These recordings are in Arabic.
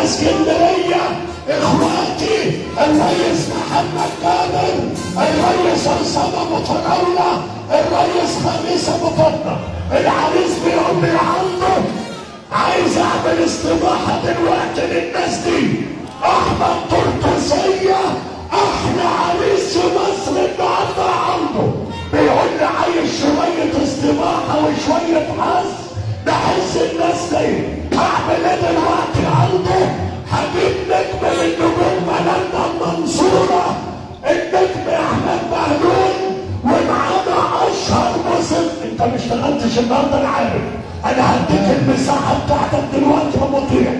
اسكندريه اخواتي الريس محمد كامل، الريس عصام ابو طلعه، الريس خميس ابو فضه. العريس بيقول لي عنده عايز اعمل استباحه دلوقتي للناس دي. احمد ترطسيه احلى عريس في مصر النهارده عنده، بيقول لي عايز شويه استباحه وشويه حظ بحس الناس دي. هعمل ايه دلوقتي عنده؟ هجيب نجم من نجوم بلدنا المنصوره، النجم احمد بهلول، ومعانا اشهر مصر. انت ما اشتغلتش النهارده انا عارف، انا هديك المساحه بتاعتك دلوقتي يا مطيع،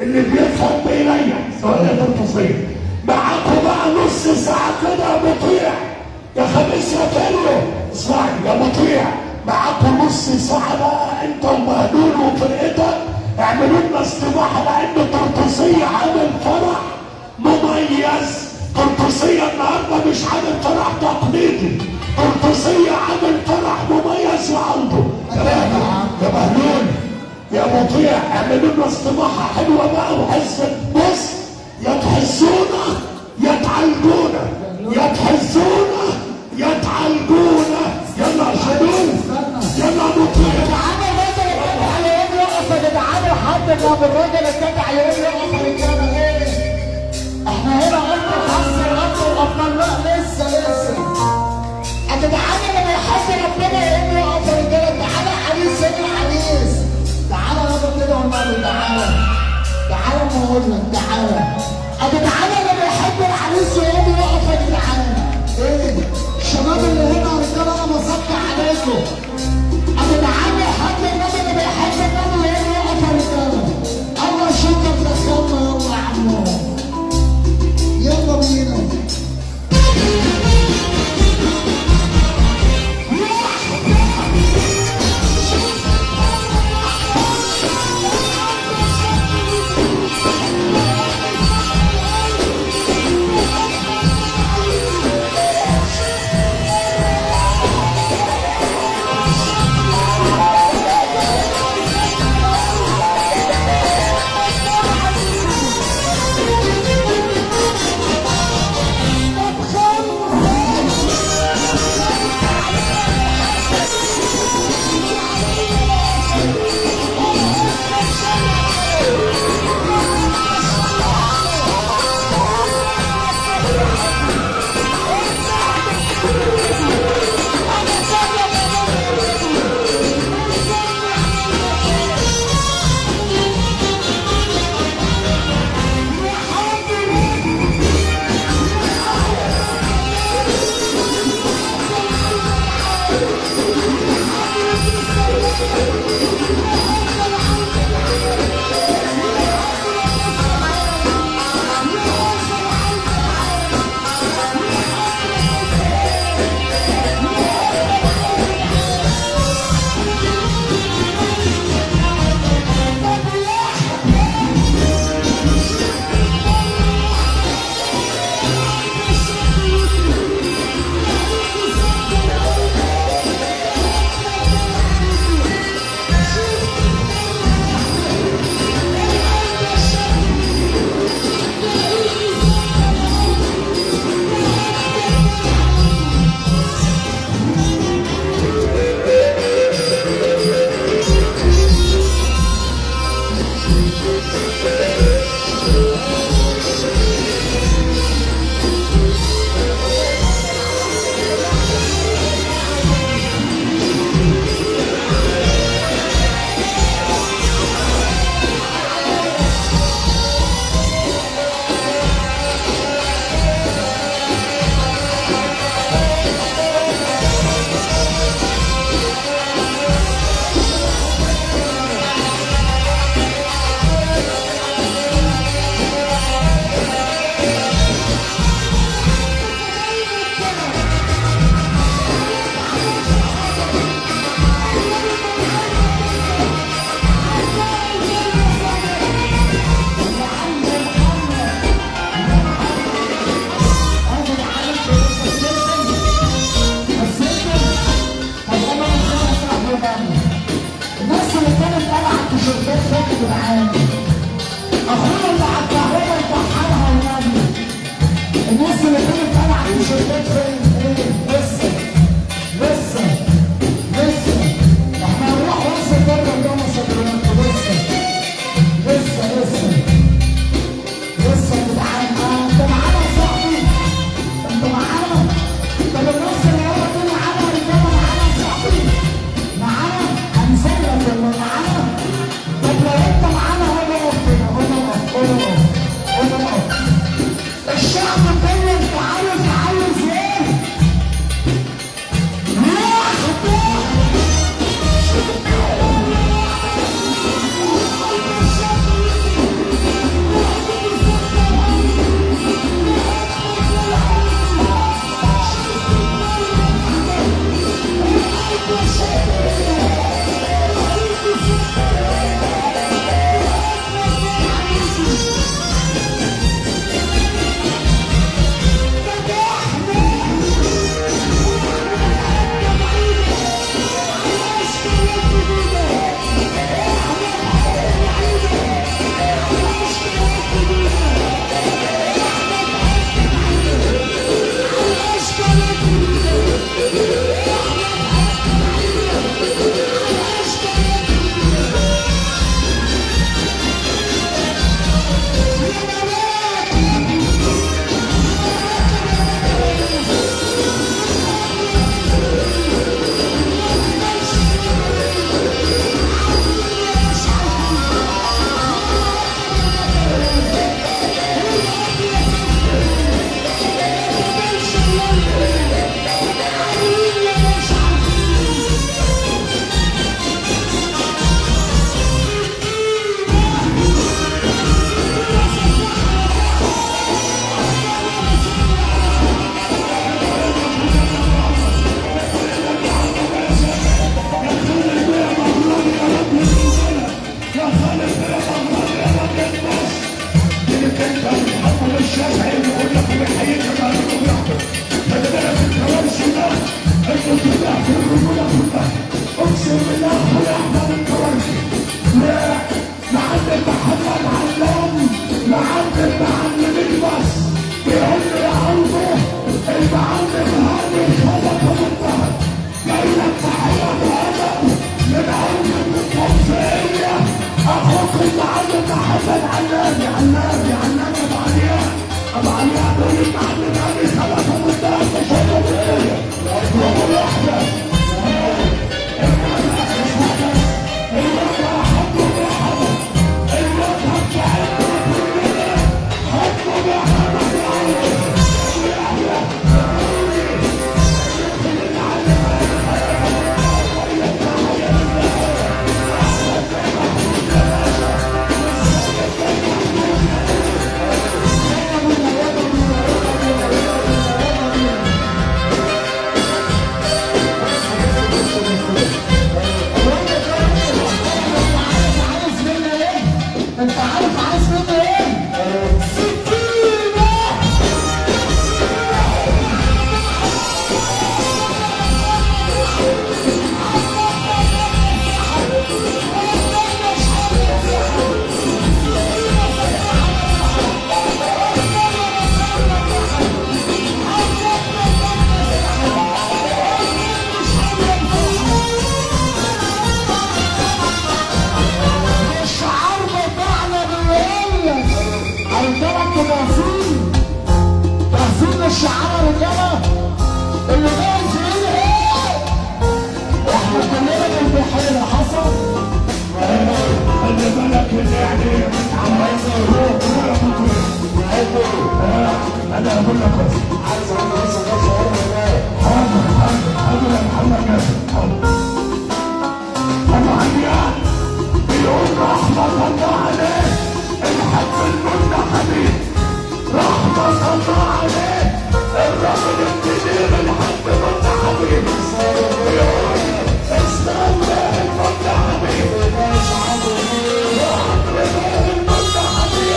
اللي بيفهم بيريح سواء تنتصير. معاكوا بقى نص ساعه كده يا مطيع، يا خميس يا فيلو اسمعني يا مطيع، معاكوا نص ساعه بقى انت ومهدول وفرقتك اعملوا لنا استباحه، لان تنتصير عامل فرح مميز. تنتصير النهارده مش عامل فرح تقليدي، تنتصير عامل فرح مميز وعنده. يا بهلول يا مطيع اعملوا لنا استباحه حلوه بقى وحسن. بص يا تحسونا يا تعالجونا، يا تحسونا يا تعالجونا. يلا يا حلول يلا يا مطيع. يا جدعان الحاج ابو الراجل الجدع يقول لي اقف يا رجاله ايه؟ احنا هنا قلنا خاص الامر الابطال. لا لسه يا جدعان اللي بيحب ربنا يقول لي اقف يا رجاله. تعالى حديث هنا حديث، تعالى يابا كده والنبي تعالى ما اقول لك تعالى يا جدعان اللي بيحب الحديث يقول لي اقف يا جدعان. ايه الشباب اللي هنا يا رجاله انا بصدق عليكم يا جدعان. حد النبي اللي بيحب النبي يقول لي اقف يا رجاله. الله يشكرك دخلنا يلا يا عمو يلا بينا. الشافعي بيقول لك بيحييك على رجولته. خلي بالك الكراسي ده انتوا طلع في الرجوله كلها. اقسم بالله اخويا احمد الكراسي معلم محمد علام معلم معلمين بس بيقول لي يا عمرو المعلم هاني خلق من ظهر. جاي لك تحيه بهدف من عمرو من التوفيقيه اخوك المعلم محمد علام. علام ابو علياء ابو علياء دول المعلم هاني خلق من ظهر. تشرب ايه؟ يوم واحده انت عارف عايز مني ايه؟ سكينة. تحصيل الشعار الرجاله اللي جايز منه ايه؟ احنا كلنا في البحيره حصل. خلي بالك ان يعني انا اقول لك بس عايز اقول لسه ده شعور حاضر يا محمد جاسم حاضر. ابو علياء بيقول رحمه الله عليه الحب المنتخبي. رحمة الله عليه الرجل الكبير الحق المنتخبي. اسم الله المنتخبي وعمر الله المنتخبي.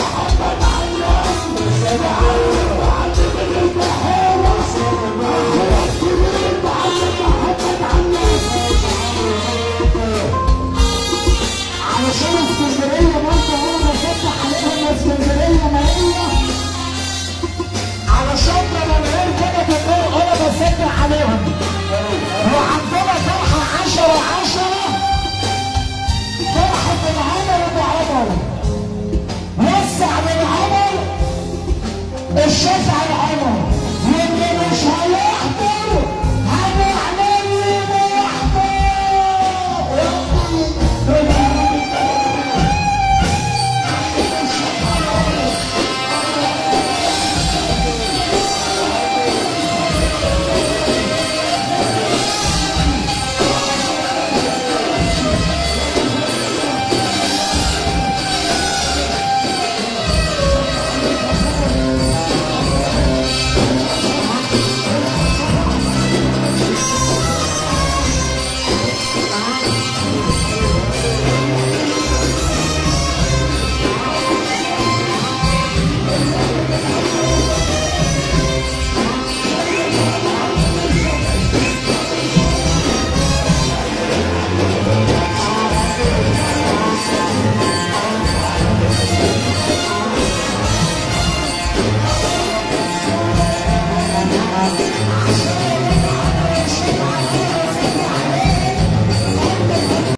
محمد علام معلم البحيرة الكبير المعلم محمد علام. علشان اسكندريه برضه انا بفتح عليهم اسكندريه مائيه علشان لما العيال كانت النور انا بفتح عليهم. وعندنا فرحه 10/10 فرحه العمر ابو عمر وسع من عمر الشافعي